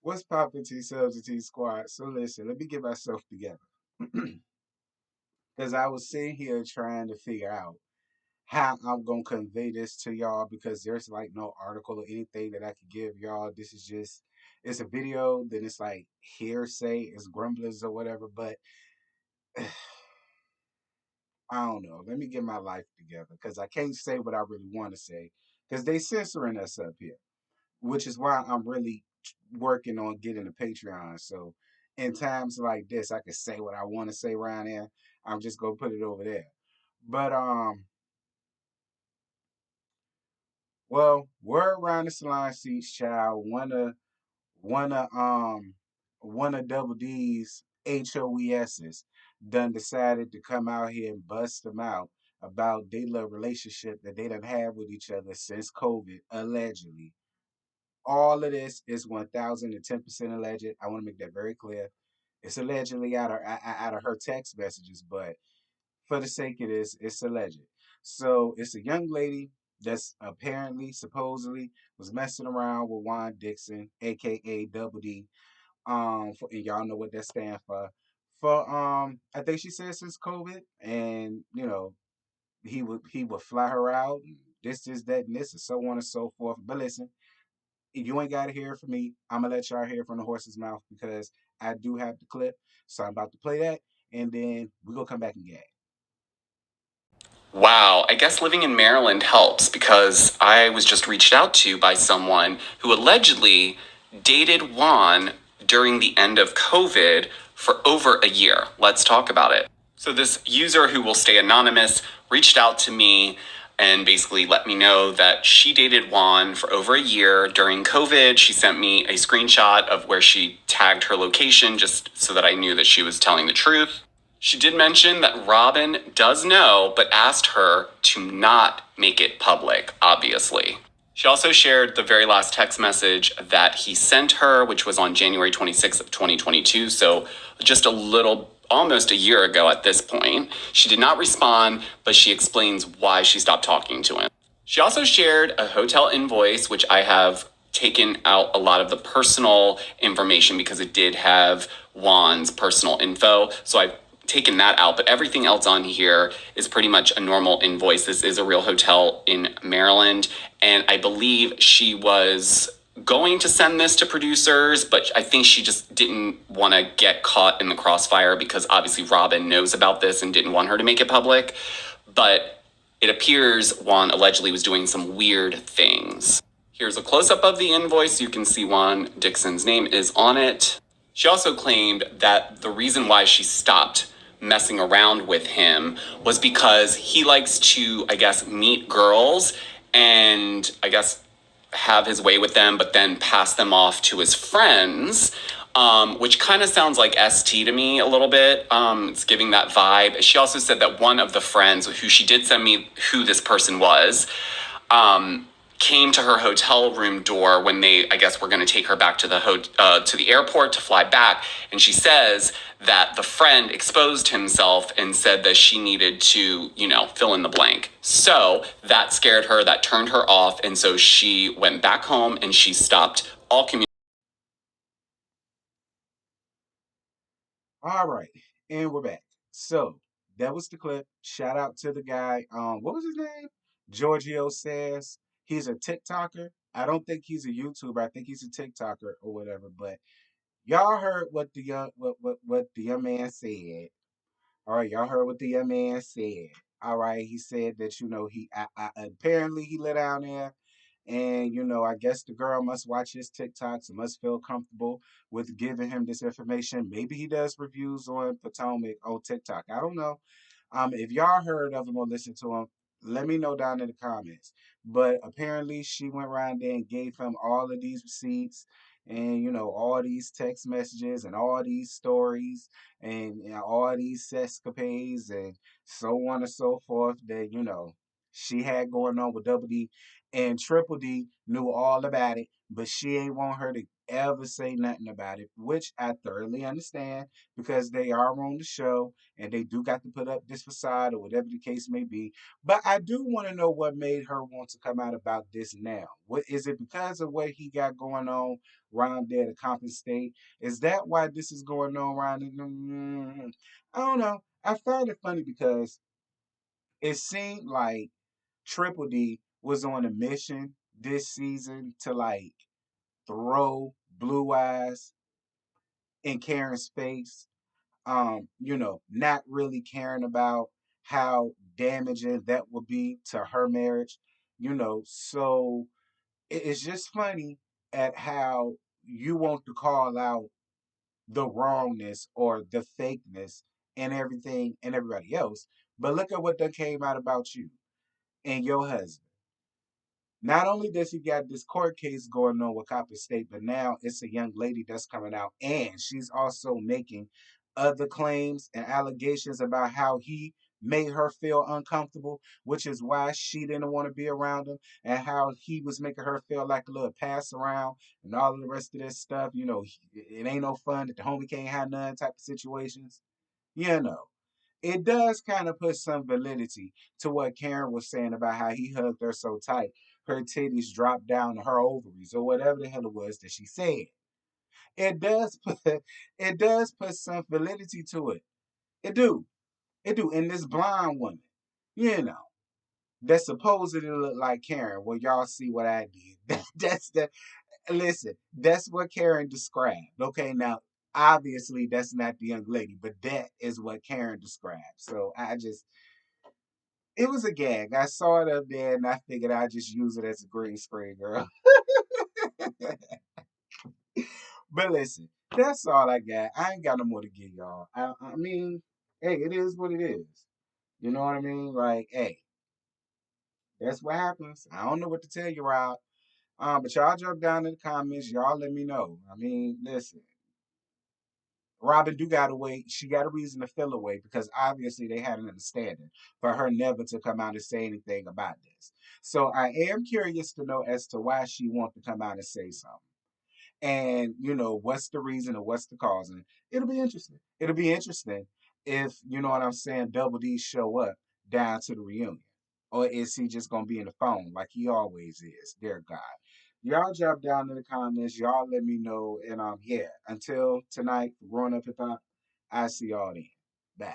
What's poppin' T subs and T squad? So listen, let me get myself together. Because I was sitting here trying to figure out how I'm gonna convey this to y'all because there's like no article or anything that I could give y'all. This is just it's a video, then it's like hearsay, it's grumblers or whatever, but I don't know. Let me get my life together because I can't say what I really want to say because they censoring us up here, which is why I'm really working on getting a Patreon. So in times like this, I can say what I want to say around there. I'm just gonna put it over there. But well, word around the salon seats, child. One of Double D's HOESs done decided to come out here and bust them out about their little relationship that they done had with each other since COVID, allegedly. All of this is 1010% alleged. I want to make that very clear. It's allegedly out of her text messages, but for the sake of this, it's alleged. So it's a young lady that's apparently, supposedly, was messing around with Juan Dixon, aka Double D. And y'all know what that stands for. I think she said since COVID, and he would fly her out, and this, that, and this, and so on and so forth. But listen, you ain't got to hear it from me. I'm gonna let y'all hear it from the horse's mouth because I do have the clip. So I'm about to play that, and then we're gonna come back and get. Wow, I guess living in Maryland helps because I was just reached out to by someone who allegedly dated Juan during the end of COVID for over a year. Let's talk about it. So, this user who will stay anonymous reached out to me and basically let me know that she dated Juan for over a year during COVID. She sent me a screenshot of where she tagged her location just so that I knew that she was telling the truth. She did mention that Robin does know, but asked her to not make it public, obviously. She also shared the very last text message that he sent her, which was on January 26th of 2022. So just a little, almost a year ago at this point. She did not respond, but she explains why she stopped talking to him. She also shared a hotel invoice, which I have taken out a lot of the personal information because it did have Juan's personal info. So I've taken that out, but everything else on here is pretty much a normal invoice. This is a real hotel in Maryland, and I believe she was going to send this to producers, but I think she just didn't want to get caught in the crossfire because obviously Robin knows about this and didn't want her to make it public. But it appears Juan allegedly was doing some weird things. Here's a close up of the invoice. You can see Juan Dixon's name is on it. She also claimed that the reason why she stopped messing around with him was because he likes to, I guess, meet girls and I guess have his way with them, but then pass them off to his friends, which kind of sounds like ST to me a little bit. It's giving that vibe. She also said that one of the friends, who she did send me who this person was, um, came to her hotel room door when they, I guess, were going to take her back to the airport to fly back, and she says that the friend exposed himself and said that she needed to, fill in the blank. So that scared her, that turned her off, and so she went back home and she stopped all communication. All right, and we're back. So that was the clip. Shout out to the guy. What was his name? Giorgio says he's a TikToker. I don't think he's a YouTuber. I think he's a TikToker or whatever. But y'all heard what the young man said. All right, y'all heard what the young man said. All right, he said that apparently he let down there, and I guess the girl must watch his TikToks and must feel comfortable with giving him this information. Maybe he does reviews on Potomac on TikTok. I don't know. If y'all heard of him or listened to him, let me know down in the comments. But apparently, she went around there and gave him all of these receipts and all these text messages and all these stories and all these escapades and so on and so forth that she had going on with Double D. And Triple D knew all about it, but she ain't want her to ever say nothing about it, which I thoroughly understand because they are on the show and they do got to put up this facade or whatever the case may be. But I do want to know what made her want to come out about this now. What is it because of what he got going on around there to compensate? Is that why this is going on around? I don't know. I found it funny because it seemed like Triple D was on a mission this season to like throw Blue Eyes in Karen's face. Not really caring about how damaging that would be to her marriage. So it's just funny at how you want to call out the wrongness or the fakeness and everything and everybody else. But look at what that came out about you and your husband. Not only does he got this court case going on with Copper State, but now it's a young lady that's coming out, and she's also making other claims and allegations about how he made her feel uncomfortable, which is why she didn't want to be around him, and how he was making her feel like a little pass around and all of the rest of this stuff. It ain't no fun that the homie can't have none type of situations. You know it does kind of put some validity to what Karen was saying about how he hugged her so tight, her titties dropped down to her ovaries or whatever the hell it was that she said. It does put it does put some validity to it. It do. It do. And this blonde woman, you know, that supposedly look like Karen. Well, y'all see what I did. That's the listen, that's what Karen described. Okay, now obviously that's not the young lady, but that is what Karen described. So it was a gag. I saw it up there and I figured I'd just use it as a green screen, girl. But listen, that's all I got. I ain't got no more to give y'all. I mean, hey, it is what it is. You know what I mean? Like, hey, that's what happens. I don't know what to tell you, Rob. But y'all jump down in the comments. Y'all let me know. I mean, listen. Robin do got a way. She got a reason to feel away because obviously they had an understanding for her never to come out and say anything about this. So I am curious to know as to why she want to come out and say something. And what's the reason or what's the cause, and it'll be interesting if you know what I'm saying, Double D show up down to the reunion, or is he just gonna be in the phone like he always is? Dear God, y'all drop down in the comments, y'all let me know, and yeah, until tonight, growing up hip hop, I see y'all then. Bye.